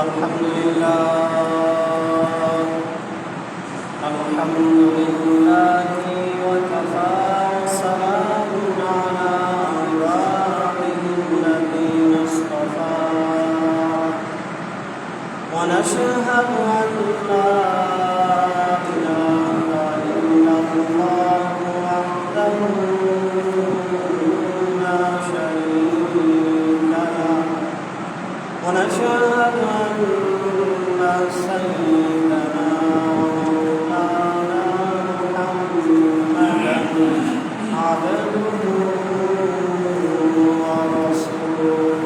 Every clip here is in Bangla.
الحمد لله وكفى وسلام على عباده الذين اصطفى ونشهد أن لا إله إلا الله وحده لا شريك له ونشهد أن سيدنا ومولانا محمدا عبده ورسوله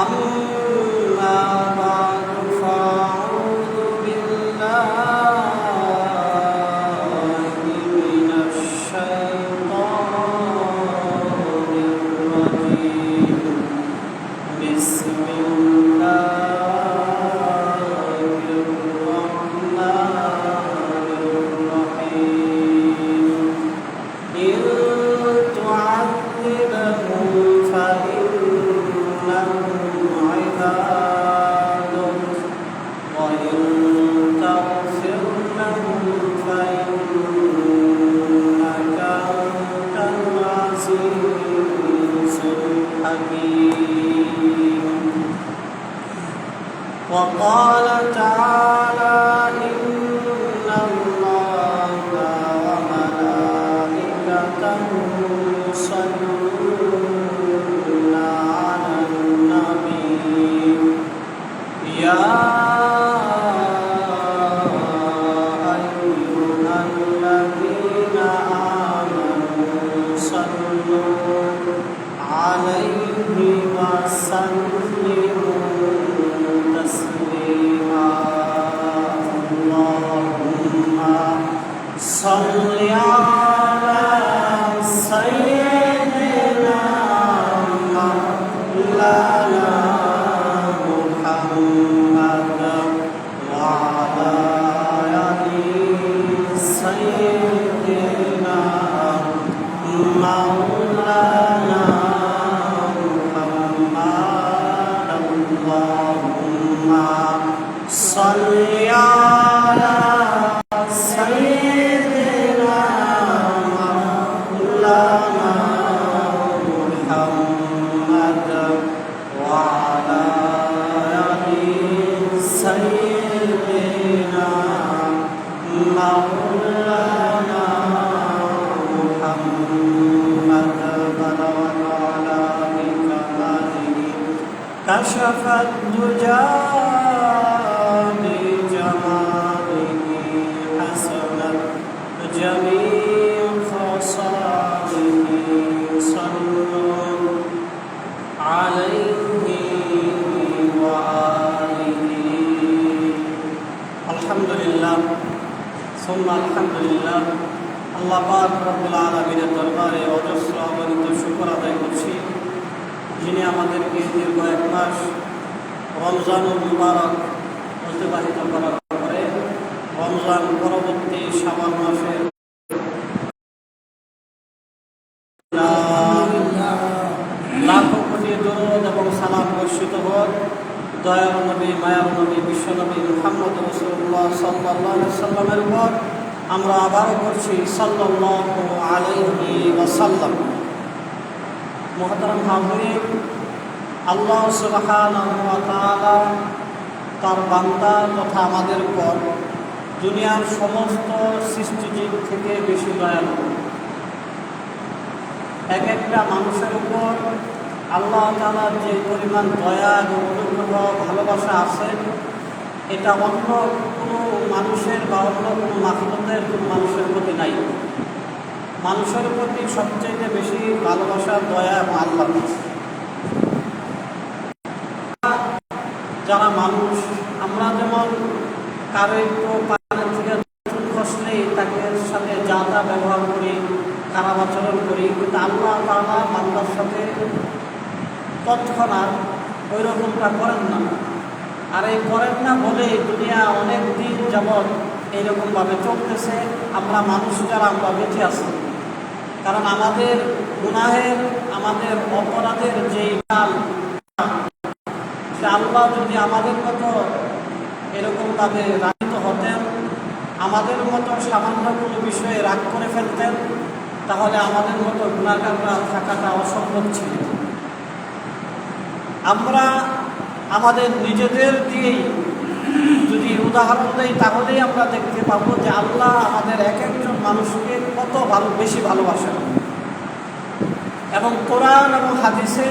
أما بعد فأعوذ بالله من الشيطان الرجيم بسم الله الرحمن الرحيم إن تعذبهم فإنهم عبادك وإن تغفر لهم فإنك أنت العزيز الحكيم وقال تعالى إن الله وملائكته يصلون على النبي يا أيها الذين آمنوا صلوا عليه وسلموا تسليما اللهم صل على سيدنا مولانا محمد وعلى آل سيدنا مولانا محمد اللهم صل على سيدنا مولانا محمد وعلى آل سيدنا مولانا محمد بلغ على بكماله كشف الدجى بجماله حسنت جميع خصاله صلوا عليه وآله الحمد لله ثم الحمد لله আল্লাহ পাক রব্বুল আলামিনের দরবারে অজস্র অগণিত শুকর আদায় করছি যিনি আমাদেরকে দীর্ঘ এক মাস রমজানুল মুবারক অতিবাহিত করার পরে রমজান পরবর্তী শাবান মাসে লাখো কোটি দরুদ এবং সালাম বর্ষিত হোক দয়ার নবী মায়ার নবী বিশ্বনবী মুহাম্মদ রাসূলুল্লাহ সাল্লাল্লাহু আলাইহি সাল্লামের উপর আমরা আবারও করছি সাল্লাল্লাহু আলাইহি ওয়াসাল্লাম। মুহতারাম হাজিরিন, আল্লাহ সুবহানাহু ওয়া তাআলা তার বান্দা তথা আমাদের উপর দুনিয়ার সমস্ত সৃষ্টিজীব থেকে বেশি দয়ালু। এক একটা মানুষের উপর আল্লাহ তাআলার যে পরিমাণ দয়া এবং অনুগ্রহ ভালোবাসা আছে এটা অন্য কোনো মানুষের বা অন্য কোনো মাখলুকের কোনো মানুষের প্রতি নাই। মানুষের প্রতি সবচেয়ে বেশি ভালোবাসা দয়া এবং আল্লাহ। যারা মানুষ আমরা যেমন কারো একটু পানের থেকে খসলেই তাকে সাথে যা যা ব্যবহার করি, খারাপ আচরণ করি, কিন্তু আল্লাহ তাআলা বান্দার সাথে তৎক্ষণাৎ ওই রকমটা করেন না। আর এই করেন না বলে দুনিয়া অনেক দিন যাবৎ এইরকমভাবে চলতেছে। আমরা মানুষ যারা আমরা বেঁচে আছি কারণ আমাদের গুনাহের, আমাদের অপরাধের যেই কাল, সে আল্লাহ যদি আমাদের মতো এরকমভাবে রাগিত হতেন, আমাদের মতো সামান্য কোনো বিষয়ে রাগ করে ফেলতেন, তাহলে আমাদের মতো গুনাহগাররা থাকাটা অসম্ভব ছিল। আমরা আমাদের নিজেদের দিয়েই যদি উদাহরণ দেই, তাহলেই আমরা দেখতে পাবো যে আল্লাহ আমাদের এক একজন মানুষকে কত বেশি ভালোবাসেন। এবং কোরআন এবং হাদিসে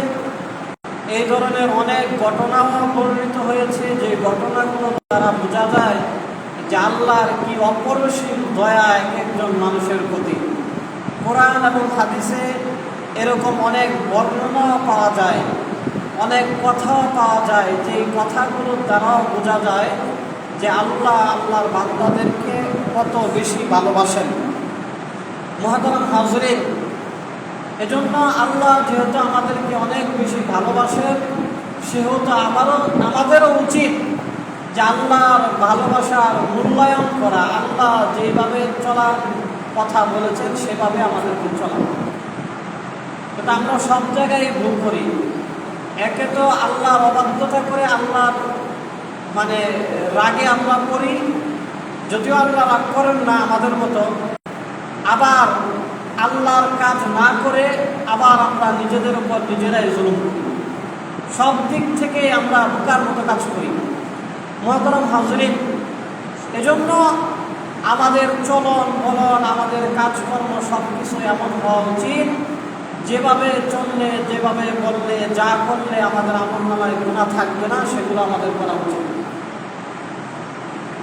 এই ধরনের অনেক ঘটনাও বর্ণিত হয়েছে, যে ঘটনাগুলো দ্বারা বোঝা যায় যে আল্লাহর কি অপরিসীম দয়া এক একজন মানুষের প্রতি। কোরআন এবং হাদিসে এরকম অনেক বর্ণনা পাওয়া যায়, অনেক কথাও পাওয়া যায়, যে কথাগুলোর দ্বারাও বোঝা যায় যে আল্লাহ আল্লাহর বান্দাদেরকে কত বেশি ভালোবাসেন। মুহতারাম হাজরিন, এজন্য আল্লাহ যেহেতু আমাদেরকে অনেক বেশি ভালোবাসেন, সেহেতু আমাদেরও উচিত যে আল্লাহর ভালোবাসার মূল্যায়ন করা, আল্লাহ যেভাবে চলার কথা বলেছেন সেভাবে আমাদেরকে চলা। কিন্তু আমরা সব জায়গায় ভুল করি। একে তো আল্লাহর অবাধ্যতা করে, আল্লাহর রাগে আমরা করি, যদিও আল্লাহ রাগ করেন না আমাদের মতো। আবার আল্লাহর কাজ না করে আবার আমরা নিজেদের উপর নিজেরাই জুলুম করি। সব দিক থেকে আমরা বোকার মতো কাজ করি। মুহতারাম হাজরিন, এজন্য আমাদের চলন বলন, আমাদের কাজকর্ম সব কিছু এমন হওয়া উচিত যেভাবে চললে, যেভাবে বললে, যা করলে আমাদের আমলনামায় গুনাহ থাকবে না, সেগুলো আমাদের করা উচিত।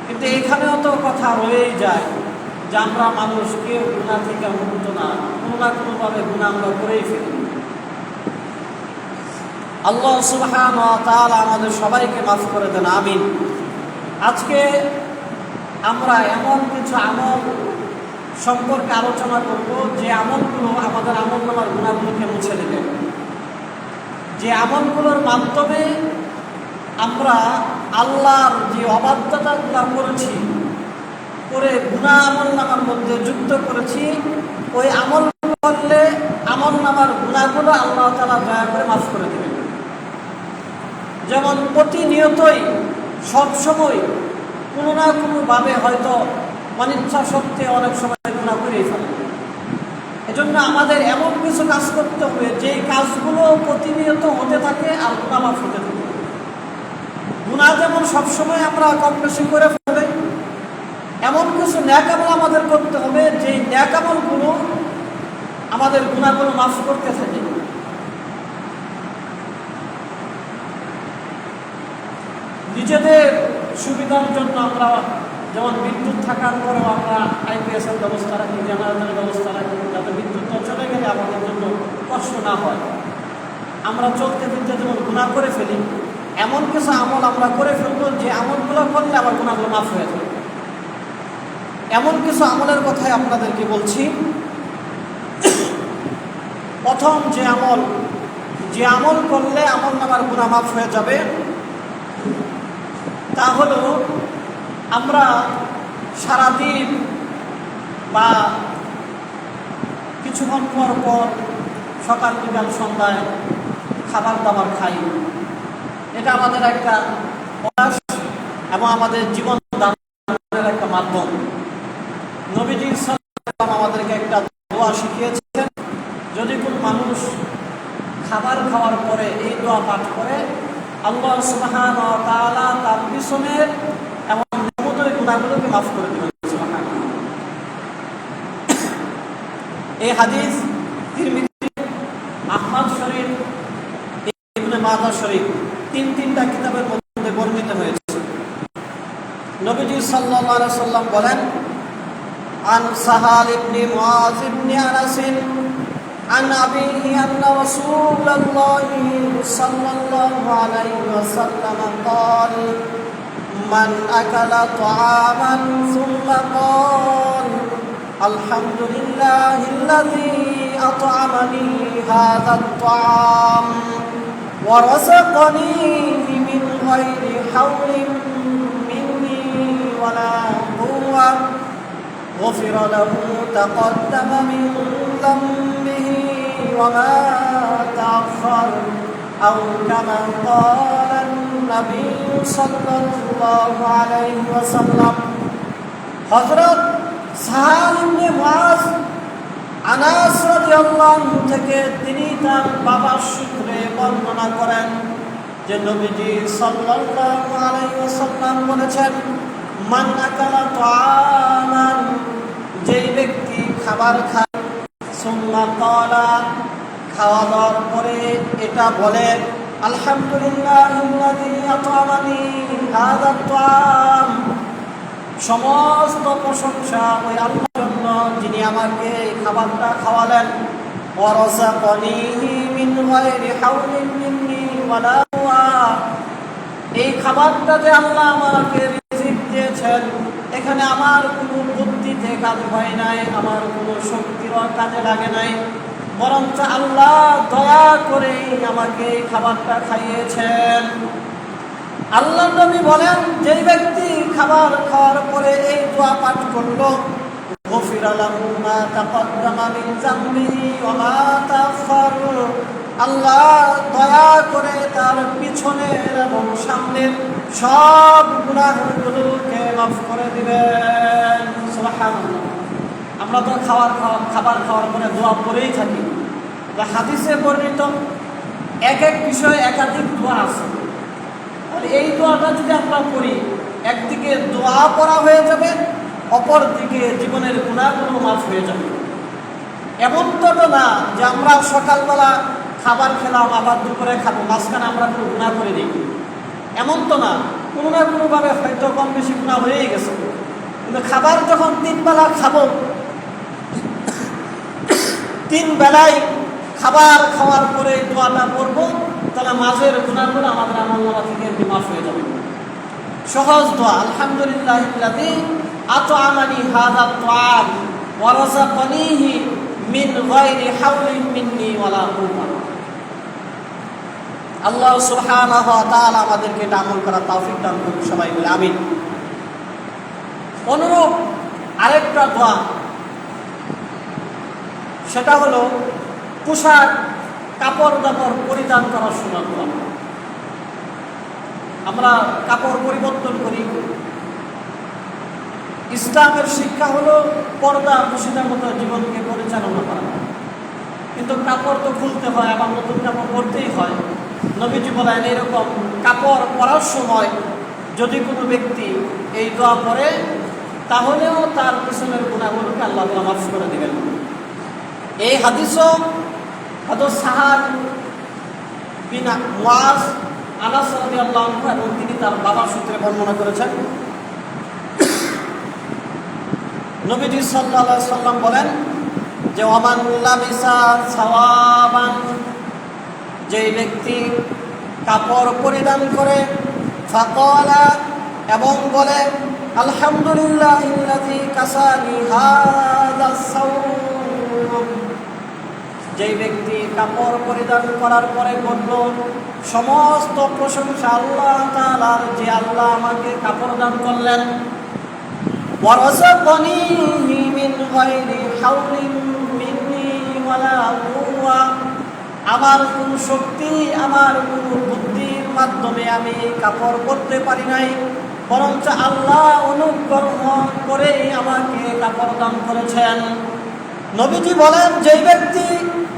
কিন্তু এখানেও তো কথা রয়েই যায় যে আমরা মানুষ কেউ গুনাহ থেকে মুক্ত না, কোনো না কোনোভাবে গুনাহ আমরা করেই ফেলি। আল্লাহ সুবহানাহু ওয়া তাআলা আমাদের সবাইকে মাফ করে দেন, আমিন। আজকে আমরা এমন কিছু আমল সম্পর্কে আলোচনা করব যে আমলগুলো আমাদের আমলনামার গুনাহগুলোকে মুছে দেবে, যে আমলগুলোর মাধ্যমে আমরা আল্লাহর যে অবাধ্যতাগুলো করেছি, করে গুনাহ আমলনামার মধ্যে যুক্ত করেছি, ওই আমল করলে আমলনামার গুনাহগুলো আল্লাহ তাআলা দয়া করে মাফ করে দেবেন। যেমন প্রতিনিয়তই সবসময় কোনো না কোনোভাবে হয়তো অনিচ্ছা সত্ত্বে অনেক সময় গুনাহ করেই ফেলে। এজন্য আমাদের এমন কিছু কাজ করতে হবে যেই কাজগুলো প্রতিনিয়ত হতে থাকে আর গুনাহ মাফ হতে থাকে। গুনাহ যেমন সবসময় আমরা কম বেশি করে ফেলে, এমন কিছু নেক আমল আমাদের করতে হবে যেই নেক আমলগুলো আমাদের গুনাহগুলো মাফ করতে থাকে। নিজেদের সুবিধার জন্য আমরা যেমন বিদ্যুৎ থাকার পরেও আমরা আইপিএসের ব্যবস্থা রাখি, জেনারেটরের ব্যবস্থা রাখি, যাতে বিদ্যুৎটা চলে গেলে আমাদের জন্য কষ্ট না হয়। আমরা চলতে ফিরতে যেমন গুনাহ করে ফেলি, এমন কিছু আমল আমরা করে ফেলব যে আমলগুলো করলে আবার গুনাহগুলো মাফ হয়ে যায়। এমন কিছু আমলের কথাই আপনাদেরকে বলছি। প্রথম যে আমল করলে আমলনামার গুনাহ মাফ হয়ে যাবে, তা হলো আমরা সারাদিন বা কিছুক্ষণ পর পর সকাল বিকাল সন্ধ্যায় খাবার দাবার খাই। এটা আমাদের একটা অভ্যাস এবং আমাদের জীবন ধারণের একটা মাধ্যম। নবীজি সাল্লাল্লাহু আলাইহি ওয়াসাল্লাম আমাদেরকে একটা দোয়া শিখিয়েছেন, যদি কোনো মানুষ খাবার খাওয়ার পরে এই দোয়া পাঠ করে, আল্লাহ সুবহানাহু ওয়া তাআলা তার পিছনের এবং সমুদয় গুনাহগুলোকে মাফ করে দেবেন। এই হাদিস তিরমিজি, আহমদ শরীফ, ইবনে মাজাহ শরীফ তিনটা কিতাবের মধ্যে বর্ণিত হয়েছে। নবীজি সাল্লাল্লাহু আলাইহি ওয়াসাল্লাম বলেন, আন সাহাল ইবনে মুআয ইবনে আনাস عن أبيه أن رسول الله صلى الله عليه وسلم قال من أكل طعاما ثم قال الحمد لله الذي أطعمني هذا الطعام ورزقنيه من غير حول مني ولا قوة غفر له تقدم من ذنبه وما تأخر أو كما قال النبي صلى الله عليه وسلم হযরত সাহাল ইবনে মুআজ আনাস রাদিয়াল্লাহু আনহু থেকে তিনি তার বাবার সূত্রে বর্ণনা করেন যে নবীজি সাল্লাল্লাহু আলাইহি ওয়াসাল্লাম বলেছেন মান আকালা তাআমান, যেই ব্যক্তি খাবার খায় সুম্মা ক্বালা, খাওয়া দাওয়ার পরে এটা বলে আলহামদুলিল্লাহিল্লাযী আত'আমানি হাযা আত-তা'আম, সমস্ত প্রশংসা ওই আল্লাহর জন্য যিনি আমাকে এই খাবারটা খাওয়ালেন, ওয়া রাযাকানিহি মিন গায়রি হাওলিন মিন্নি ওয়ালা কুওয়া, এই খাবারটা যে আল্লাহ আমাকে রিজিক দিয়েছেন এখানে আমার কোনো বুদ্ধিতে কাজ হয় নাই, আমার কোনো শক্তিরও কাজে লাগে নাই, বরঞ্চ আল্লাহ দয়া করে আমাকে এই খাবারটা খাইয়েছেন। আল্লাহ নবী বলেন যেই ব্যক্তি খাবার খাওয়ার পরে এই দোয়া পাঠ করলো গফিরা লাহু মা তাকদ্দামা মিন যামবিহি ওয়া মা তাআখার, আল্লাহ দয়া করে তার পিছনের এবং সামনের সব গুনাহগুলোকে মাফ করে দিবেন। সুবহানাল্লাহ। আমরা তো খাবার খাওয়ার পরে দোয়া পড়েই থাকি। হাদিসে বর্ণিত এক এক বিষয়ে একাধিক দোয়া আছে। এই দোয়াটা যদি আমরা পড়ি, একদিকে দোয়া পড়া হয়ে যাবে, অপর দিকে জীবনের গুনাহগুলো মাফ হয়ে যাবে। এমন তো না যে আমরা সকালবেলা খাবার খেলাম আবার দুপুরে খাবো, মাঝখানে আমরা কোনো গুনাহ করে দিই, এমন তো না। কোনো না কোনোভাবে হয়তো কম বেশি গুনাহ হয়েই গেছে, কিন্তু খাবার যখন 3 বেলা খাবো, 3 বেলায় খাবার খাওয়ার পরে দোয়াটা পড়বো, তাহলে মাঝের গুনাহগুলো আমাদের আমলনামা থেকে মাফ হয়ে যাবে। সহজ দোয়া, আলহামদুলিল্লাহিল্লাযী আত'আমানি হাযা আত-তা'আম ওয়া রাযাকানিহি মিন গায়রি হাওলিন মিন্নি ওয়ালা কুওয়া। আল্লাহ সুবহানাহু ওয়া তাআলা আমাদেরকে এটা আমল করার তৌফিক দান করুন, সবাই বলে আমিন। অনুরূপ আরেকটা দোয়া, সেটা হলো পোশাক কাপড় দাপড় পরিধান করার সময় দোয়া। আমরা কাপড় পরিবর্তন করি, ইসলামের শিক্ষা হলো পর্দা মুশিদার মতো জীবনকে পরিচালনা করা, কিন্তু কাপড় তো খুলতে হয়, আবার নতুন কাপড় পরতেই হয়। নবীজি বলেন এরকম কাপড় পরার সময় যদি কোনো ব্যক্তি এই দোয়া পড়ে, তাহলেও তার পিছনের গুনাহগুলোকে আল্লাহ তাআলা মাফ করে দিবেন। এই হাদিসও হযরত সাহাল বিন মুআজ আনাস রাদিয়াল্লাহু আনহু এবং তিনি তার বাবার সূত্রে বর্ণনা করেছেন। নবীজি সাল্লাল্লাহু আলাইহি সাল্লাম বলেন যে ওমান লাবিসা সাওয়াবান, যেই ব্যক্তি কাপড় পরিধান করে ফাকালা এবং বলে আলহামদুলিল্লাহিল্লাযী কাসানি হাযা সাওব, যেই ব্যক্তি কাপড় পরিধান করার পরে বলল সমস্ত প্রশংসা আল্লাহ তাআলার, যে আল্লাহ আমাকে কাপড় দান করলেন, ওয়া রাযাকানিহি মিন গায়রি হাওলিন মিন্নি ওয়ালা কুওয়া, আমার কোন শক্তি আমার কোন বুদ্ধির মাধ্যমে আমি কাপড় পরতে পারি নাই, বরঞ্চ আল্লাহ অনুগ্রহ করে আমাকে কাপড় দান করেছেন। নবীজি বলেন যেই ব্যক্তি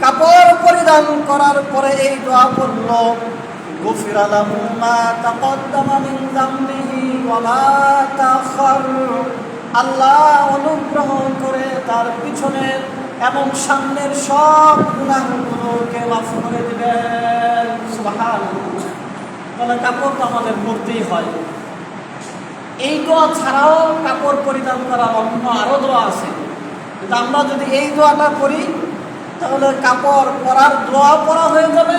কাপড় পরিধান করার পরে এই দোয়া পড়ল গুফিরা লাহু মা তাকদ্দামা মিন যামবিহি ওয়া মা তাআখার, আল্লাহ অনুগ্রহ করে তার পিছনের এবং সামনের সব গুনাহগুলোকে মাফ করে দিবেন। সুবহানাল্লাহ। তাহলে কাপড় তো আমাদের পরতেই হয়। এই দোয়া ছাড়াও কাপড় পরিধান করার অন্য আরও দোয়া আছে, কিন্তু আমরা যদি এই দোয়াটা করি তাহলে কাপড় পরার দোয়া পড়া হয়ে যাবে,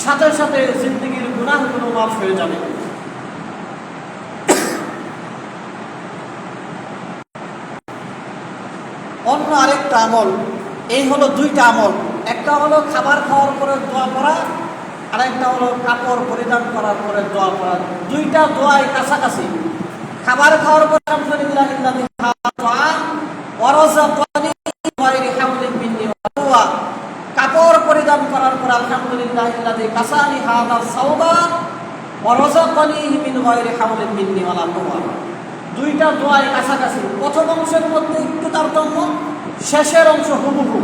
সাথে সাথে জিন্দেগির গুনাহগুলো মাফ হয়ে যাবে। অন্য আরেকটা আমল, এই হলো 2টা আমল, একটা হলো খাবার খাওয়ার পরে দোয়া পড়া, আর একটা হলো কাপড় পরিধান করার পরে দোয়া পড়া। 2টা দোয়াই কাছাকাছি। খাবার খাওয়ার পরে আলহামদুলিল্লাহিল্লাযী ওয়া রাযাকানি মিন গায়রি হাওলিন মিন্নি ওয়া সাওবা, কাপড় পরিধান করার পর আলহামদুলিল্লাহিল্লাযী কাসানি হাযা সাওবা ওয়া রাযাকানিহি মিন গায়রি হাওলিন মিন্নি ওয়ালা কুওয়া। দুইটা দোয়ায় কাছাকাছি, প্রথম অংশের মধ্যে একটু তারতম্য, শেষের অংশ হুবহু।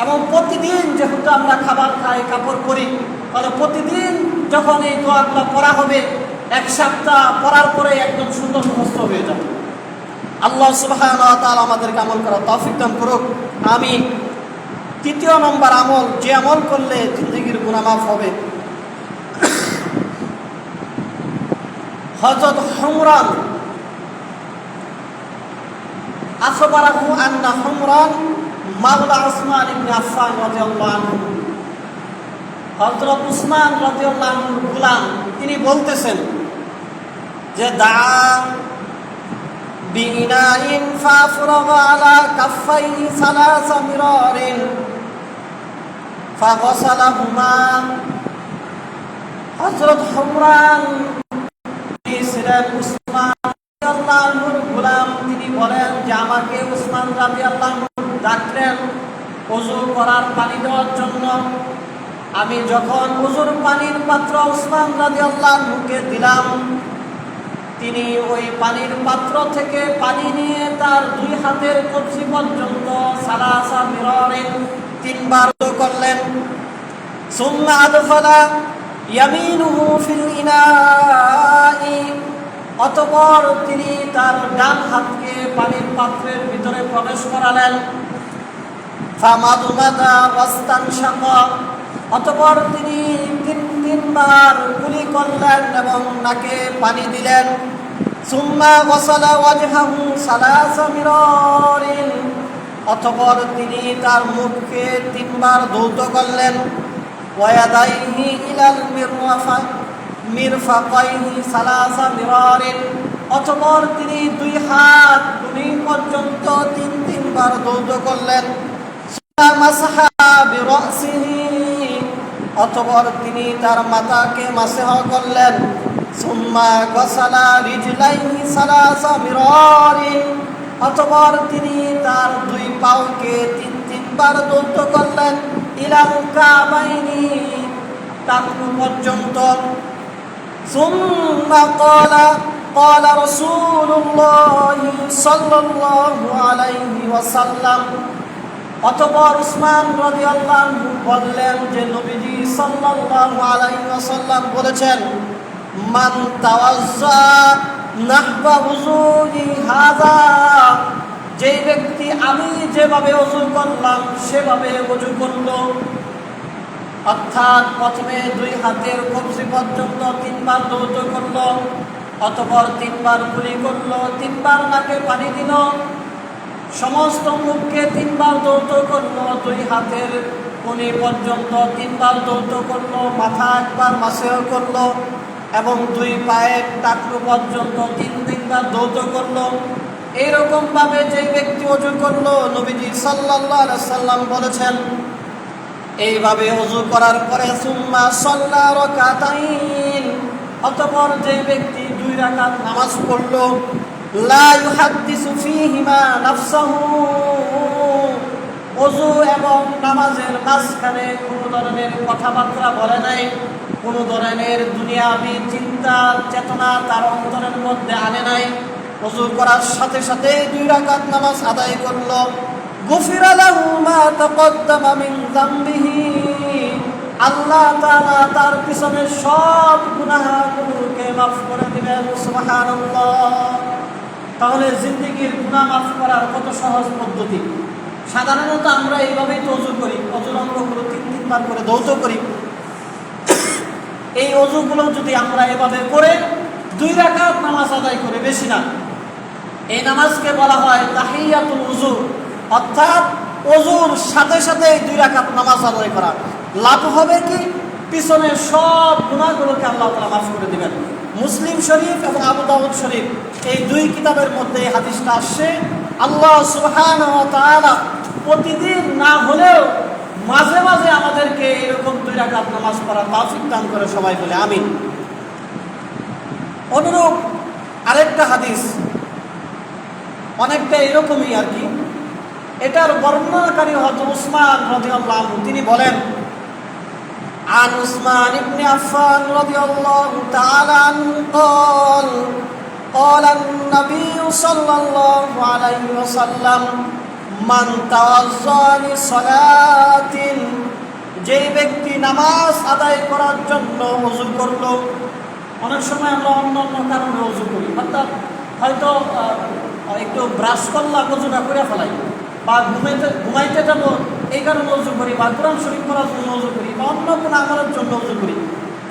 এবং প্রতিদিন যেহেতু আমরা খাবার খাই, কাপড় পরি, তাহলে প্রতিদিন যখন এই দোয়াগুলো পড়া হবে, এক সপ্তাহ পড়ার পরে একদম সুন্দর মুখস্থ হয়ে যাবে। আল্লাহ সুবহানাহু ওয়া তাআলা আমাদেরকে আমল করার তৌফিক দান করুক, আমিন। তৃতীয় নম্বর আমল, যে আমল করলে জিন্দেগির গুনাহ মাফ হবে। হযরত হুমরান আখবারাহু আন্না হুমরান মাওলা উসমান ইবনে আফফান রাদিয়াল্লাহু আনহু, হযরত উসমান রাদিয়াল্লাহু আনহুর গোলাম, তিনি বলতেছেন যে দা বিনাইন ফাফরাগা আলা কাফাইহি সালাসা মিরারিন ফাগসালাহুমা। হযরত হুমরান ছিলেন উসমান রাদিয়াল্লাহু আনহুর গোলাম। তিনি বলেন যে আমাকে উসমান রাদিয়াল্লাহু আনহু ডাকলেন ওযু করার পানি দেওয়ার জন্য। আমি যখন ওযুর পানির পাত্র উসমান রাদিয়াল্লাহু আনহুকে দিলাম, তিনি ওই পানির পাত্র থেকে পানি নিয়ে তার দুই হাতের কবজি পর্যন্ত সালাসা মিরারিন তিনবার ওযু করলেন। সুম্মা আদখালা ইয়ামিনুহু ফিল ইনাই, অতঃপর তিনি তার ডান হাতকে পানির পাত্রের ভিতরে প্রবেশ করালেন। ফামাদমাদা ওয়াস্তানশাকা, অতঃপর তিনি তিনবার কুলি করলেন এবং নাকে পানি দিলেন। সুম্মা ওয়াসালা ওয়াজহাহু সালাসা মিরারিন, অতঃপর তিনি তার মুখকে তিনবার ধৌত করলেন। ওয়ায়াদাইহি ইলাল মিরফাকাইহি সালাসা মিরারিন, অতঃপর তিনি দুই হাত কুলি পর্যন্ত তিনবার ধৌত করলেন। মাসহা বিরাসিহি, অতঃপর তিনি তার মাথাকে মাসহ করলেন। সুম্মা গাসালা রিজলাইহি সালাসা মিরারিন, অতঃপর তিনি তার দুই পাওকে তিনবার ধৌত করলেন। ইলাল কাবাইনি, টাকনু পর্যন্ত। সুম্মা ক্বালা রাসূলুল্লাহ সাল্লাল্লাহু আলাইহি ওয়াসাল্লাম, অতঃপর উসমান রাদিয়াল্লাহু আনহু বললেন যে নবীজি সাল্লাল্লাহু আলাইহি ওয়াসাল্লাম বলেছেন, মান তাওয়াজ্জা নাহবা উযুই হাযা, যে ব্যক্তি আমি যেভাবে ওযু করলাম সেভাবে ওযু করল, অর্থাৎ প্রথমে দুই হাতের কবজি পর্যন্ত তিনবার ধৌত করল, অতঃপর তিনবার কুলি করল, তিনবার নাকে পানি দিল, সমস্ত মুখকে তিনবার ধৌত করল, দুই হাতের কোণে পর্যন্ত তিনবার ধৌত করল, মাথা একবার মাসহ করল এবং দুই পায়ের টাকনু পর্যন্ত তিনবার ধৌত করল। এইরকম ভাবে যে ব্যক্তি ওযু করল, নবীজি সাল্লাল্লাহু আলাইহি ওয়াসাল্লাম বলেছেন, এইভাবে ওযু করার পরে সুম্মা সাল্লা রাকাতাইন, অতঃপর যে ব্যক্তি দুই রাকাত নামাজ পড়ল, লা ইউহাদ্দিসু ফীহিমা নাফসাহু, ওযু এবং নামাজের মাঝখানে কোনো ধরনের কথাবার্তা বলে নাই, কোনো ধরনের দুনিয়াবি চিন্তা চেতনা তার অন্তরের মধ্যে আনে নাই, ওযু করার সাথে সাথে দুই রাকাত নামাজ আদায় করল। গুফিরা লাহু মা তাকদ্দামা মিন যামবিহি, আল্লাহ তাআলা তার পিছনের সব গুনাহগুলোকে মাফ করে দিবেন। সুবহানাল্লাহ। তাহলে জিন্দেগির গুনাহ মাফ করার কত সহজ পদ্ধতি। সাধারণত আমরা এইভাবেই তো ওযু করি, ওযুর অঙ্গগুলো তিনবার করে ধৌত করি। এই ওযুগুলো যদি আমরা এভাবে করে দুই রাকাত নামাজ আদায় করে, বেশি না, এই নামাজকে বলা হয় তাহিয়াতুল ওযু, অর্থাৎ ওযুর সাথে সাথে দুই রাকাত নামাজ আদায় করা। লাভ হবে কি? পিছনের সব গুনাহগুলোকে আল্লাহ তাআলা মাফ করে দিবেন। মুসলিম শরীফ এবং আবু দাউদ শরীফ এই দুই কিতাবের মধ্যে এই হাদিসটা আসছে। আল্লাহ সুবহানাহু ওয়া তাআলা প্রতিদিন না হলেও মাঝে মাঝে আমাদেরকে এরকম দুই রাকাত নামাজ পড়ার তৌফিক দান করে, সবাই বলে আমিন। অনুরূপ আরেকটা হাদিস অনেকটা এরকমই আর কি, এটার বর্ণনাকারী হযরত উসমান রাদিয়াল্লাহু আনহু তিনি বলেন, عن عثمان بن عفان رضي الله تعالى عنه قال قال النبي صلى الله عليه وسلم من توضأ لصلاة যে ব্যক্তি নামাজ আদায় করার জন্য ওযু করলো। অনেক সময় আমরা অন্য অন্য কারণে ওযু করি, অর্থাৎ হয়তো একটু ব্রাশ করলাম ওযুটা করে ফেলাই, বা ঘুমাইতে যাবো এই কারণে ওযু করি, বা কোরআন শরীফ পড়ার জন্য ওযু করি, বা অন্য কোনো আমলের জন্য ওযু করি।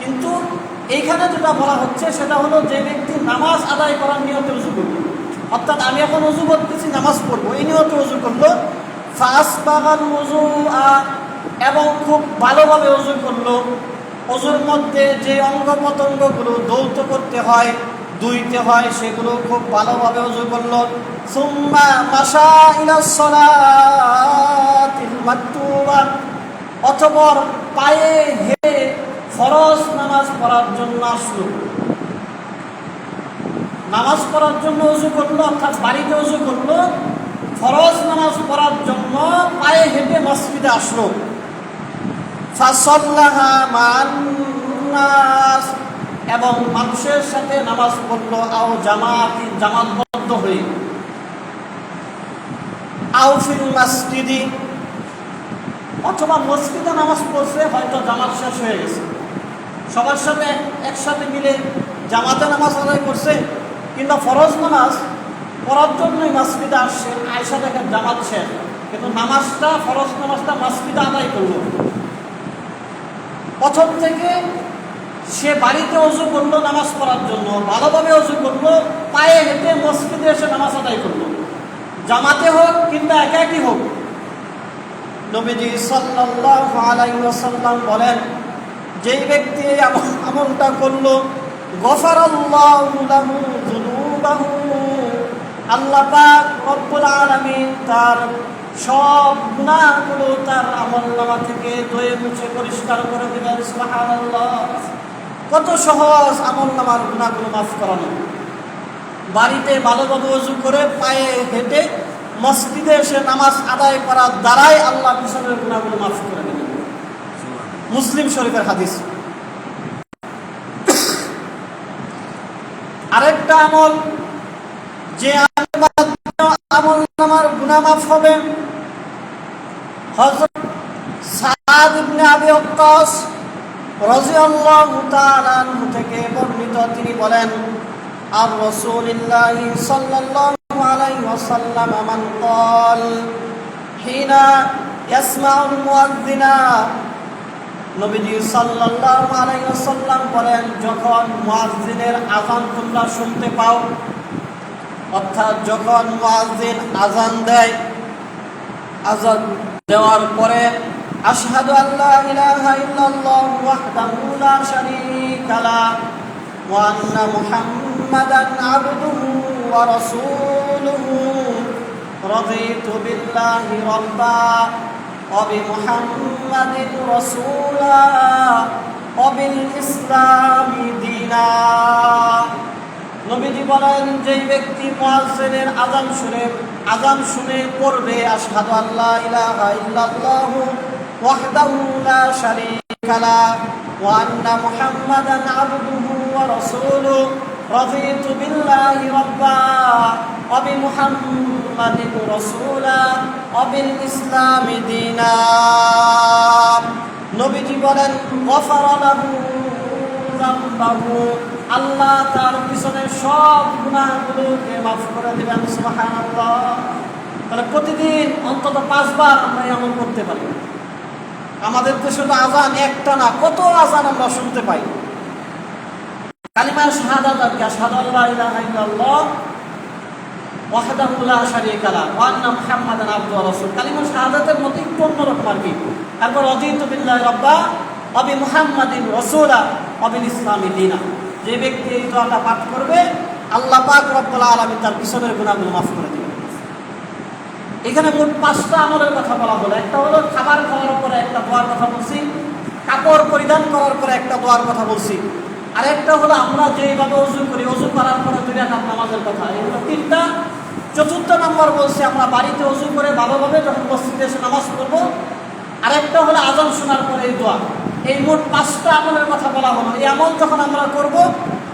কিন্তু এইখানে যেটা বলা হচ্ছে সেটা হলো যে ব্যক্তি নামাজ আদায় করার নিয়তে ওযু করলো, অর্থাৎ আমি এখন ওযু করতেছি নামাজ পড়বো এই নিয়তে ওযু করলো। ফাসবাগাল ওযুআ এবং খুব ভালোভাবে ওযু করলো। ওযুর মধ্যে যে অঙ্গ প্রত্যঙ্গগুলো ধৌত করতে হয়, ধুইতে হয়, সেগুলো খুব ভালোভাবে ওযু করলো। সুম্মা মাশা ইলাস সালাতিল মাকতুবা অতঃপর পায়ে হেঁটে ফরজ নামাজ পড়ার জন্য আসলো। নামাজ পড়ার জন্য ওযু করলো, অর্থাৎ বাড়িতে ওযু করলো, ফরজ নামাজ পড়ার জন্য পায়ে হেঁটে মসজিদে আসলো। ফাসাল্লাহা মান নাস এবং মানুষের সাথে নামাজ পড়লো, আও জামাতবদ্ধ হয়ে, আও ফিল মসজিদি অথবা মসজিদে নামাজ পড়ছে, হয়তো জামাত শেষ হয়ে গেছে, সবার সাথে একসাথে মিলে জামাতে নামাজ আদায় করছে, কিংবা ফরজ নামাজ পড়ার জন্যই মসজিদে আসছে, আয়সা দেখেন জামাত শেষ, কিন্তু নামাজটা ফরজ নামাজটা মসজিদে আদায় করলো। প্রথম থেকে সে বাড়িতে ওযু করলো নামাজ পড়ার জন্য, ভালোভাবে ওযু করলো, পায়ে হেঁটে মসজিদে এসে নামাজ আদায় করলো, জামাতে হোক কিংবা একাকী হোক। নবীজি সাল্লাল্লাহু আলাইহি ওয়াসাল্লাম বলেন, যেই ব্যক্তি আমলটা করলো, গফারাল্লাহু লাহু যুনুবাহু আল্লাহ পাক রব্বুল আলামিন তার সব গুনাহগুলো তার আমলনামা থেকে ধুয়ে মুছে পরিষ্কার করে দিবেন। সুবহানাল্লাহ, কত সহজ আমলনামার গুনাহগুলো মাফ করানো। বাড়িতে ভালোভাবে ওযু করে পায়ে হেঁটে মসজিদে এসে নামাজ আদায় করার দ্বারাই আল্লাহ পিছনের গুনাহগুলো মাফ করে দেবেন। মুসলিম শরীফের হাদিস। আরেকটা আমল যে আমলনামার গুনাহ মাফ হবে, হযরত সাদ ইবনে আবি ওয়াক্কাস রাদিয়াল্লাহু তাআলা আনহু থেকে বর্ণিত, তিনি বলেন, আর রাসূলুল্লাহ সাল্লাল্লাহু আলাইহি ওয়াসাল্লাম মান ক্বাল হিনা ইয়াসমাউল মুয়াজ্জিনা নবীজি সাল্লাল্লাহু আলাইহি ওয়াসাল্লাম বলেন, যখন মুয়াজ্জিনের আযান তোমরা শুনতে পাও, অর্থাৎ যখন মুয়াজ্জিন আযান দেয়, আযান দেওয়ার পরে আশহাদু আল্লা ইলাহা ইল্লাল্লাহু ওয়াহদাহু লা শারীকা লাহু ওয়া আন্না মুহাম্মাদান আবদুহু ওয়া রাসূলুহু রাদিতু বিল্লাহি রাব্বা ওয়া বিমুহাম্মাদিন রাসূলা ওয়া বিল ইসলামি দীনা। নবীজি বলেন, যেই ব্যক্তি মুয়াজ্জিনের আযান শুনে পড়বে, আশহাদু আল্লা ইলাহা ইল্লাল্লাহু ওয়াহদাহু লা শারীকা লাহু ওয়া আন্না মুহাম্মাদান আবদুহু ওয়া রাসূলুহু রাদিতু বিল্লাহি রাব্বা ওয়া বিমুহাম্মাদিন রাসূলা ওয়া বিল ইসলামি দীনা। নবীজি বলেন, গফারা লাহু যামবাহু আল্লাহ তার পিছনের সব গুনাহগুলোকে মাফ করে দিবেন। সুবহানাল্লাহ। তাহলে প্রতিদিন অন্তত 5 বার আমরা আমল করতে পারি। আমাদের দেশে তো আযান একটা না, কত আযান আমরা শুনতে পাই। কালিমা শাহাদাত, আশহাদু আল্লা ইলাহা ইল্লাল্লাহ ওয়াহদাহু লা শারীকা লাহু ওয়া আন্না মুহাম্মাদান আবদুহু ওয়া রাসূলুহু, কালিমা শাহাদাতের মতো একটু অন্যরকম আর কি। তারপর রাদিতু বিল্লাহি রাব্বা ওয়া বিমুহাম্মাদিন রাসূলা ওয়া বিল ইসলামি দীনা। যে ব্যক্তি এই দোয়াটা পাঠ করবে, আল্লাহ পাক রব্বুল আলামিন তার পিছনের গুনাহগুলো মাফ করে দিবেন। এখানে মোট 5টা আমলের কথা বলা হলো। একটা হলো খাবার খাওয়ার পরে একটা দোয়ার কথা বলছি, কাপড় পরিধান করার পরে একটা দোয়ার কথা বলছি, আরেকটা হলো আমরা যেইভাবে ওযু করি, ওযু করার পরে 2 রাকাত নামাজের কথা। এগুলো 3টা। চতুর্থ নম্বর বলছি আমরা বাড়িতে ওযু করে ভালোভাবে যখন মসজিদে এসে নামাজ পড়বো, আরেকটা হলো আযান শোনার পরে এই দোয়া। এই মোট 5টা আমলের কথা বলা হলো। এই আমল যখন আমরা করব,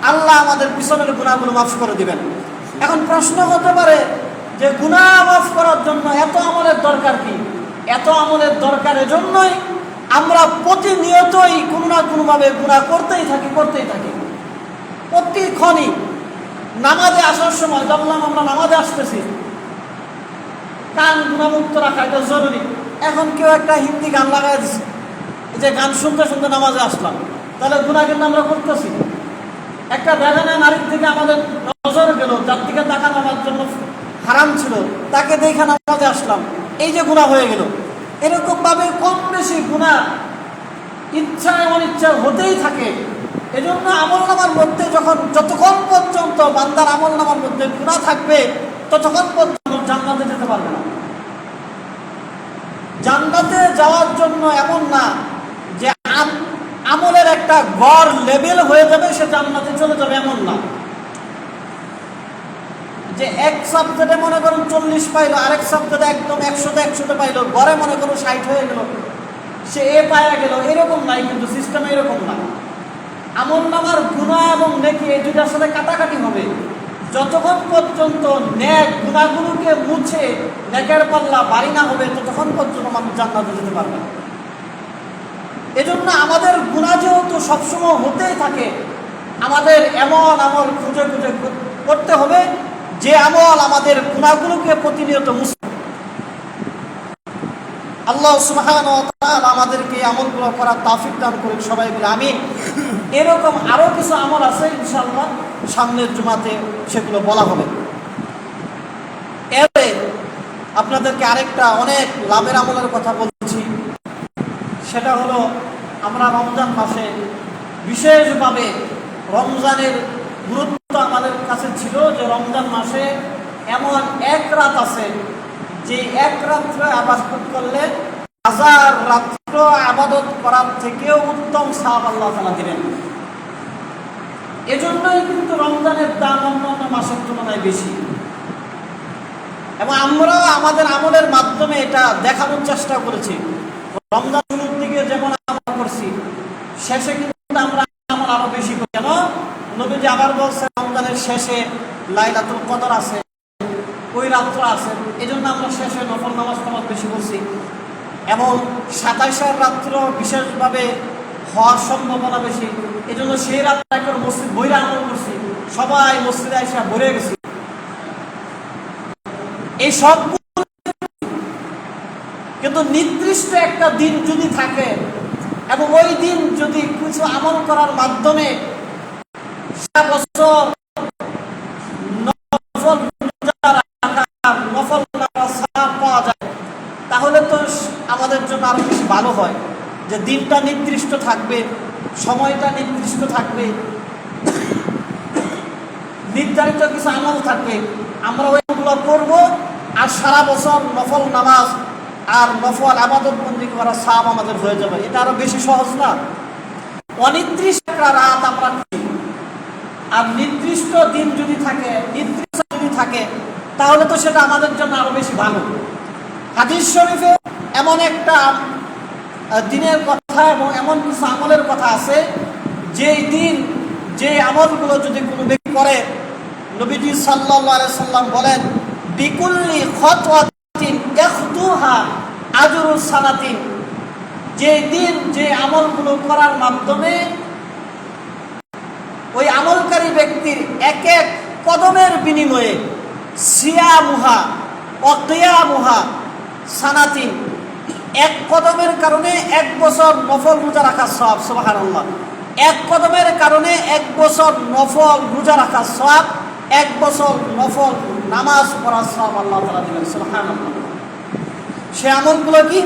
আল্লাহ আমাদের পিছনের গুনাহগুলো মাফ করে দিবেন। এখন প্রশ্ন হতে পারে যে গুনাহ মাফ করার জন্য এত আমলের দরকার কি? এত আমলের দরকার এজন্যই আমরা প্রতিনিয়তই কোনো না কোনোভাবে গুনাহ করতেই থাকি। প্রতিক্ষণই নামাজে আসার সময় ভাবলাম আমরা নামাজে আসতেছি, কান গুনাহমুক্ত রাখা এটা জরুরি। এখন কেউ একটা হিন্দি গান লাগাই দিচ্ছে, যে গান শুনতে শুনতে নামাজে আসলাম, তাহলে গুনাহ কিন্তু আমরা করতেছি। একটা বেগানা নারীর দিকে আমাদের নজর গেল, যার দিকে তাকানো আমার জন্য হারাম ছিল, তাকে দেখে নামাজে আসলাম, এই যে গুনাহ হয়ে গেল। এরকম ভাবে কম বেশি গুনাহ ইচ্ছা অনিচ্ছা হতেই থাকে। এজন্য আমল নামার মধ্যে যতক্ষণ পর্যন্ত বান্দার আমল নামার মধ্যে গুনাহ থাকবে, ততক্ষণ পর্যন্ত জান্নাতে যেতে পারবে না। জান্নাতে যাওয়ার জন্য এমন না যে আমলের একটা গড় লেভেল হয়ে যাবে সে জান্নাতে চলে যাবে, এমন না যে এক সাবজেক্টে মনে করুন 40 পাইলো, আরেক সাবজেক্টে একদম 100 পাইলো, গড়ে মনে করুন 60 হয়ে গেল, সে পায়া গেল, এরকম নাই। কিন্তু সিস্টেম এরকম না। আমল নামার গুনাহ এবং নেকি এই দুটার সাথে কাটাকাটি হবে। যতক্ষণ পর্যন্ত নেক গুনাহগুলোকে মুছে নেকের পাল্লা বাড়ি না হবে, ততক্ষণ পর্যন্ত মানুষ জান্নাতে যেতে পারবে না। এজন্য আমাদের গুনাহ যেহেতু সবসময় হতেই থাকে, আমাদের এমন আমল খুঁজে করতে হবে যে আমল আমাদের গুনাহগুলোকে প্রতিনিয়ত মুছে। আল্লাহ সুবহানাহু ওয়া তাআলা আমাদেরকে আমলগুলো করার তৌফিক দান করুন, সবাই বলে আমিন। এরকম আরো কিছু আমল আছে, ইনশাআল্লাহ সামনের জুমাতে সেগুলো বলা হবে। এরপরে আপনাদেরকে আরেকটা অনেক লাভের আমলের কথা বলছি, সেটা হলো আমরা রমজান মাসে বিশেষভাবে রমজানের গুরুত্ব আমাদের কাছে ছিল যে রমজান মাসে এমন এক রাত আছে যে এক রাত্রে আবাদত করলে 1000 রাত্র আবাদত করার থেকেও উত্তম সওয়াব আল্লাহ তাআলা দিবেন। এজন্যই কিন্তু রমজানের দাম অন্যান্য মাসের তুলনায় বেশি। এবং আমরা আমাদের আমলের মাধ্যমে এটা দেখানোর চেষ্টা করেছি। রমজান শুরুর দিকে যেমন আমরা করছি, শেষে কিন্তু আমরা আমল আরো বেশি করি। কেন? নবীজি আবার বলছে রমজানের শেষে লাইলাতুল কদর আছে, ওই রাত্র আছে, এই জন্য আমরা শেষে নফল নামাজ বেশি করছি। এবং 27 রাত্র বিশেষভাবে হওয়ার সম্ভাবনা বেশি, এই জন্য সেই রাত্রে একটা মসজিদ বইরা আমল করছি, সবাই মসজিদে এসে ভরে গেছি। এই সব কিন্তু নির্দিষ্ট একটা দিন যদি থাকে এবং ওই দিন যদি কিছু আমল করার মাধ্যমে সারা বছর নফল সওয়াব পাওয়া যায়, তাহলে তো আমাদের জন্য আরো বেশি ভালো হয় যে দিনটা নির্দিষ্ট থাকবে, সময়টা নির্দিষ্ট থাকবে, নির্ধারিত কিছু আমল থাকবে, আমরা ওইগুলো করব। আর সারা বছর নফল নামাজ আর নফল আবাদত বন্দি করা সওয়াব আমাদের হয়ে যাবে। এটা আরো বেশি সহজ না? অনির্দিষ্ট রাত আমরা, আর নির্দিষ্ট দিন যদি থাকে তাহলে তো সেটা আমাদের জন্য আরো বেশি ভালো। হাদিস শরীফে এমন একটা দিনের কথা এবং এমন কিছু আমলের কথা আছে, যে দিন যে আমলগুলো যদি কোনো ব্যক্তি করে, নবীজি সাল্লাল্লাহু আলাইহি সাল্লাম বলেন বিকুল্লি খাতওয়াতিন ইয়াখতুহা আজরু সানাতিন। যে দিন যে আমলগুলো করার মাধ্যমে ওই আমলকারী ব্যক্তির এক এক কদমের বিনিময়ে সিয়ামুহা ওয়া কিয়ামুহা সানাতিন, এক কদমের কারণে 1 বছর নফল রোজা রাখার সওয়াব। সুবহানাল্লাহ। এক কদমের কারণে 1 বছর নফল রোজা রাখার সওয়াব, 1 বছর নফল নামাজ পড়ার সওয়াব আল্লাহ তাআলা দিবেন। সুবহানাল্লাহ। সে আমলগুলো কি?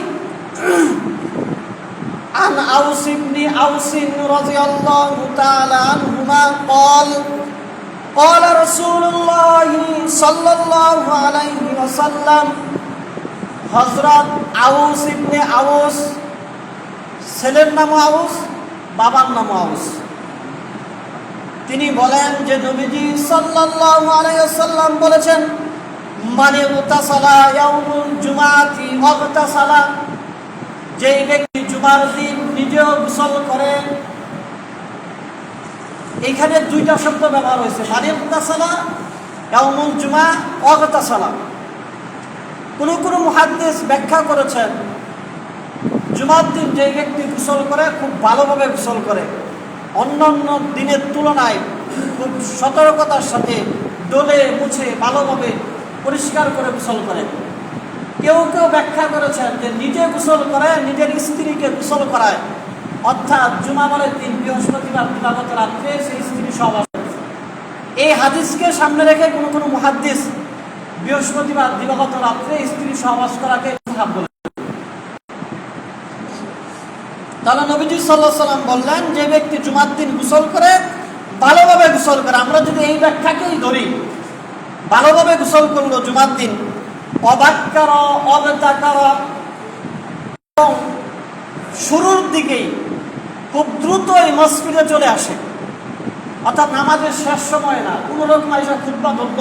عن أوس بن أوس رضي الله تعالى عنهما قال رسول الله صلى الله عليه وسلم, হযরত আউস ইবনে আউস, ছেলের নাম আউস, বাবার নাম আউস, তিনি বলেন যে নবীজি সাল্লাল্লাহু আলাইহি ওয়াসাল্লাম বলেছেন, মান ইগতাসালা ইয়াউমুল জুমআতি ওয়াগতাসালা যে ব্যক্তি জুমার দিন নিজেও গোসল করে, এইখানে দুইটা শব্দ ব্যবহার হয়েছে, মানিগতাসালা ইয়াউমুল জুমা ওয়াগতাসালা। কোন মুহাদ্দিস ব্যাখ্যা করেছেন জুমার দিন যে ব্যক্তি গোসল করে খুব ভালোভাবে গোসল করে, অন্যান্য দিনের তুলনায় খুব সতর্কতার সাথে ডলে মুছে ভালোভাবে পরিষ্কার করে গোসল করে। কেউ ব্যাখ্যা করেছেন যে নিজে গোসল করে, নিজের স্ত্রীকে গোসল করায়, অর্থাৎ জুমাবারের দিন বৃহস্পতিবার দিবাগত রাত্রে সেই স্ত্রী সহবাস করে। এই হাদিসকে সামনে রেখে কোনো মুহাদ্দিস বৃহস্পতিবার দিবাগত রাত্রে স্ত্রী সহবাস করাকে মুস্তাহাব বলে। তাহলে নবীজি সাল্লাল্লাহু আলাইহি ওয়াসাল্লাম বললেন যে ব্যক্তি জুমার দিন গোসল করে, ভালোভাবে গোসল করে, আমরা যদি এই ব্যাখ্যাকেই ধরি, ভালোভাবে গোসল করলো জুমার দিন, অবাক্কার অবতাকার, শুরুর দিকেই খুব দ্রুতই মসজিদে চলে আসে, অর্থাৎ নামাজের শেষ সময় না, কোনো রকম এসে খুতবা ধরল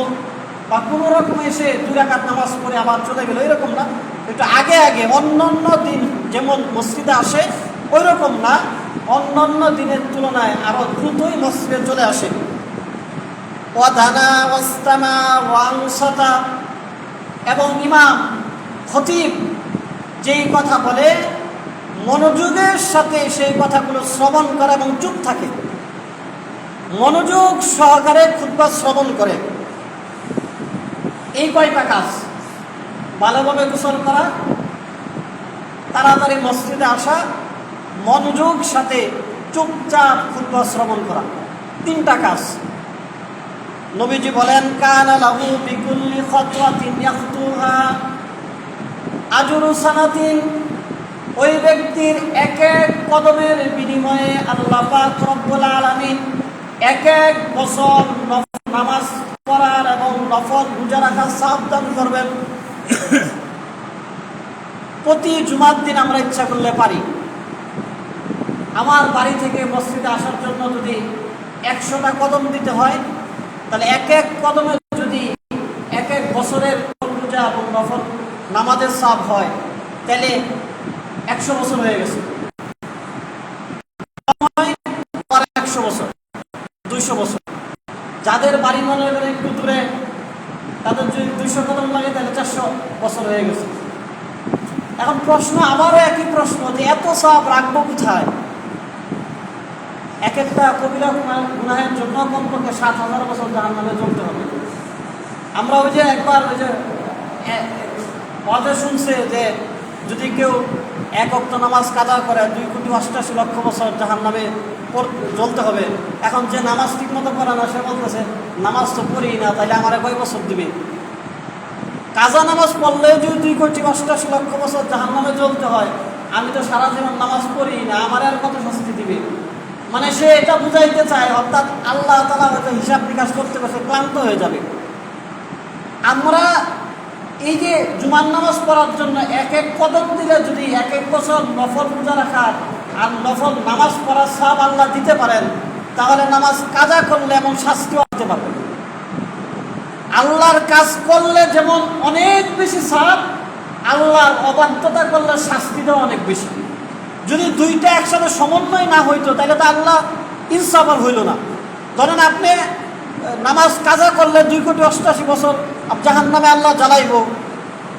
বা কোনো রকম এসে 2 রাকাত নামাজ পড়ে আবার চলে গেল, এরকম না, একটু আগে আগে অন্যান্য দিন যেমন মসজিদে আসে ওই রকম না, অন্যান্য দিনের তুলনায় আরো দ্রুতই মসজিদে চলে আসে। ওয়াদানা ওয়াস্তামা ওয়ানসাতা, এবং ইমাম খতিব যেই কথা বলে মনোযোগের সাথে সেই কথাগুলো শ্রবণ করে এবং চুপ থাকে, মনোযোগ সহকারে খুতবা শ্রবণ করে। এই কয়টা কাজ, ভালোভাবে গোসল করা, তাড়াতাড়ি মসজিদে আসা, মনোযোগ সাথে চুপচাপ খুতবা শ্রবণ করা, 3টা কাজ। নবীজি বলেন কানা লাহু বিকুল্লি খাতওয়াতিন ইয়াখতুহা আজরু সানাতিন, ওই ব্যক্তির এক এক কদমের বিনিময়ে আল্লাহ পাক রব্বুল আলামিন এক এক বছর নফল নামাজ পড়ার এবং নফল রোজা রাখার সাবধান করবেন। প্রতি জুমার দিন আমরা ইচ্ছা করলে পারি, আমার বাড়ি থেকে মসজিদে আসার জন্য যদি 100টা কদম দিতে হয়, তাহলে এক এক কদমে যদি এক এক বছরের রোজা এবং নফল নামাজের সাব হয়, তাহলে 100 বছর হয়ে গেছে। 100 বছর, 200 বছর। যাদের বাড়ি মনে করেন একটু দূরে, তাদের যদি 200 কদম লাগে তাহলে 400 বছর হয়ে গেছে। এখন প্রশ্ন, আবারও একই প্রশ্ন, যে এত সাব রাখবো কোথায়? এক একটা কবিরা গুনাহের জন্য কমপক্ষে 7,000 বছর জাহান্নামে জ্বলতে হবে। আমরা ওই যে একবার ওই যে ওয়াজে শুনছে যে যদি কেউ 1 ওয়াক্ত নামাজ কাজা করে 2,88,00,000 বছর জাহান্নামে জ্বলতে হবে। এখন যে নামাজ ঠিক মতো পড়ে না, সে বলতেছে নামাজ তো পড়ি না, তাহলে আমার কয় বছর দিবে? কাজা নামাজ পড়লেও যদি 2,88,00,000 বছর জাহান্নামে জ্বলতে হয়, আমি তো সারা জীবন নামাজ পড়ি না, আমার আর কত শাস্তি দিবে? মানে সে এটা বুঝাইতে চায়, অর্থাৎ আল্লাহ তাআলা হয়তো হিসাব নিকাশ করতে করতে ক্লান্ত হয়ে যাবে। আমরা এই যে জুমার নামাজ পড়ার জন্য এক এক কদম দিলে যদি 1 বছর নফল রোজা রাখা আর নফল নামাজ পড়ার সওয়াব আল্লাহ দিতে পারেন, তাহলে নামাজ কাজা করলে এমন শাস্তিও দিতে পারবেন। আল্লাহর কাজ করলে যেমন অনেক বেশি সওয়াব, আল্লাহর অবাধ্যতা করলে শাস্তিটাও অনেক বেশি। যদি দুইটা একসাথে সমন্বয় না হইতো, তাহলে তো আল্লাহ ইনসাফ হইল না। ধরেন আপনি নামাজ কাজা করলে 2,88,00,000 বছর জাহান্নামে আল্লাহ জ্বালাইব,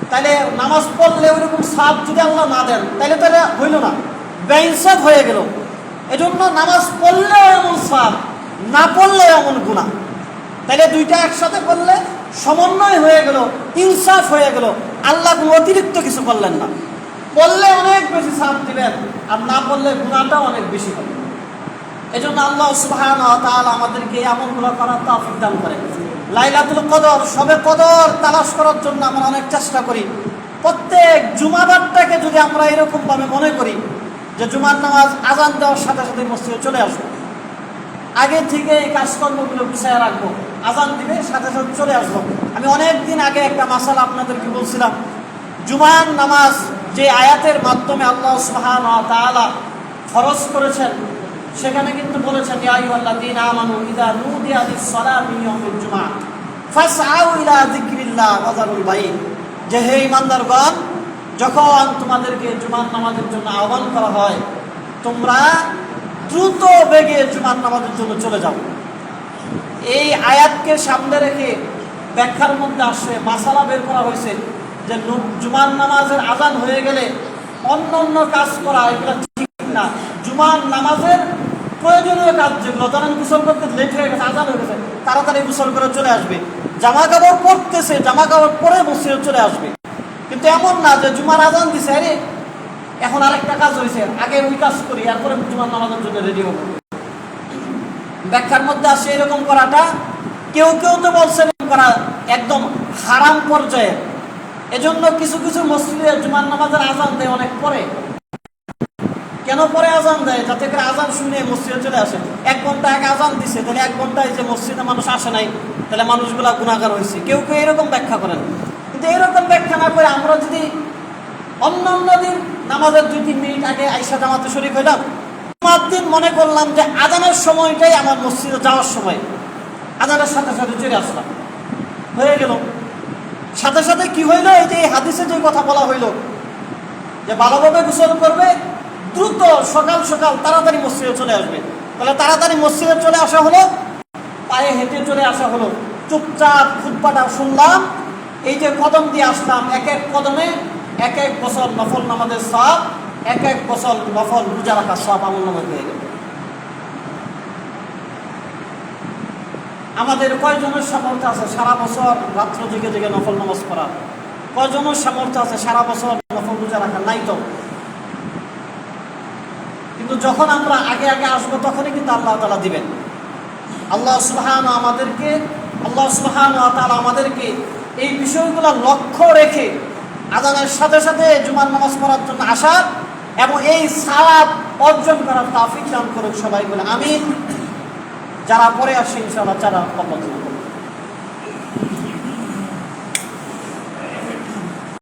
তাহলে নামাজ পড়লে ওইরকম সওয়াব যদি আল্লাহ না দেন, তাহলে হইল না, বেইনসাফ হয়ে গেল। এজন্য নামাজ পড়লেও এমন সওয়াব, না পড়লেও এমন গুনাহ। তাহলে দুইটা একসাথে করলে সমন্বয় হয়ে গেল, ইনসাফ হয়ে গেল, আল্লাহ কোনো অতিরিক্ত কিছু করলেন না। পড়লে অনেক বেশি সওয়াব দিবেন, আর না পড়লে গুনাহটাও অনেক বেশি হবে। এজন্য আল্লাহ সুবহানাহু ওয়া তাআলা আমাদেরকে এই আমলগুলো করার তৌফিক দান করেন। লাইলাতুল কদর, শবে কদর তালাশ করার জন্য আমরা অনেক চেষ্টা করি। প্রত্যেক জুমাবারটাকে যদি আমরা এরকমভাবে মনে করি যে জুমার নামাজ আজান দেওয়ার সাথে সাথে মসজিদে চলে আসবো, আগে থেকে এই কাজকর্মগুলো গুছিয়ে রাখবো, আজান দিবে সাথে সাথে চলে আসবো। আমি অনেক দিন আগে একটা মাসালা আপনাদেরকে বলছিলাম, জুমার নামাজ যে আয়াতের মাধ্যমে আল্লাহ সুবহানাহু ওয়া তাআলা ফরজ করেছেন, সেখানে কিন্তু বলেছেন ইয়া আইয়ুহাল্লাযীনা আমানু ইযা নুদিয়া লিস-সালাতি মিন ইয়াউমিল জুমআহ ফাসআউ ইলা যিকরিল্লাহ ওয়া যারুল বাইত, যে হে ঈমানদারগণ, যখন তোমাদেরকে জুমার নামাজের জন্য আহ্বান করা হয় তোমরা দ্রুত বেগে জুমার নামাজের জন্য চলে যাও। এই আয়াতকে সামনে রেখে ব্যাখ্যার মধ্যে আসে মাসালা বের করা হয়েছে যে জুমার নামাজের আজান হয়ে গেলে অন্য অন্য কাজ করা এগুলো ঠিক না। জুমার নামাজের প্রয়োজনীয় কাজ যেগুলো, ধরেন গোসল করতে লেট হয়ে গেছে, আজান হয়ে গেছে, তাড়াতাড়ি গোসল করে চলে আসবে, জামা কাপড় পরতেছে, জামা কাপড় পরে মসজিদে চলে আসবে। কিন্তু এমন না যে জুমার আজান দিছে, আরে এখন আরেকটা কাজ হয়েছে, আগে ওই কাজ করি এরপরে জুমার নামাজের জন্য রেডি হবো। ব্যাখ্যার মধ্যে আসে এরকম করাটা কেউ কেউ তো বলছেন করা একদম হারাম পর্যায়ে। এজন্য কিছু কিছু মসজিদে জুমার নামাজের আজান দেয় অনেক পরে। কেন পরে আজান দেয়? যাতে করে আজান শুনে মসজিদে চলে আসে। 1 ঘন্টা আগে আজান দিছে, তাহলে 1 ঘন্টায় যে মসজিদে মানুষ আসে নাই, তাহলে মানুষগুলা গুনাহগার হয়েছে। কেউ কেউ এরকম ব্যাখ্যা করেন। কিন্তু এরকম ব্যাখ্যা না করে আমরা যদি অন্য অন্য দিন নামাজের 2-3 মিনিট আগে আইসা জামাতে শরীক হইলাম, জুমার দিন মনে করলাম যে আজানের সময়টাই আমার মসজিদে যাওয়ার সময়, আজানের সাথে সাথে চলে আসলাম, হয়ে গেল। সাথে সাথে কি হইলো? এই যে হাদিসে যে কথা বলা হইলো যে ভালোভাবে গোসল করবে, দ্রুত সকাল সকাল তাড়াতাড়ি মসজিদে চলে আসবে। তাহলে তাড়াতাড়ি মসজিদে চলে আসা হলো, পায়ে হেঁটে চলে আসা হলো, চুপচাপ খুতবাটা শুনলাম, এই যে কদম দিয়ে আসলাম, এক এক কদমে এক এক বছর নফল নামাজের সওয়াব, এক এক বছর নফল রোজা রাখার সওয়াব আমল নামাজ হয়ে গেল। আমাদের কয়জনের সামর্থ্য আছে সারা বছর রাত্র জেগে জেগে নফল নামাজ পড়ার? কয়জনের সামর্থ্য আছে সারা বছর নফল রোজা রাখা? নাই তো। কিন্তু যখন আমরা আগে আগে আসবো তখনই কিন্তু আল্লাহ তাআলা দিবেন। আল্লাহ সুবহানাহু ওয়া তাআলা আমাদেরকে এই বিষয়গুলো লক্ষ্য রেখে আযানের সাথে সাথে জুমার নামাজ পড়ার জন্য আসা এবং এই সওয়াব অর্জন করার তৌফিক দান করুন সবাই বলে আমিন। যারা পরে আসে ইনশাআল্লাহ যারা কবুল করুন।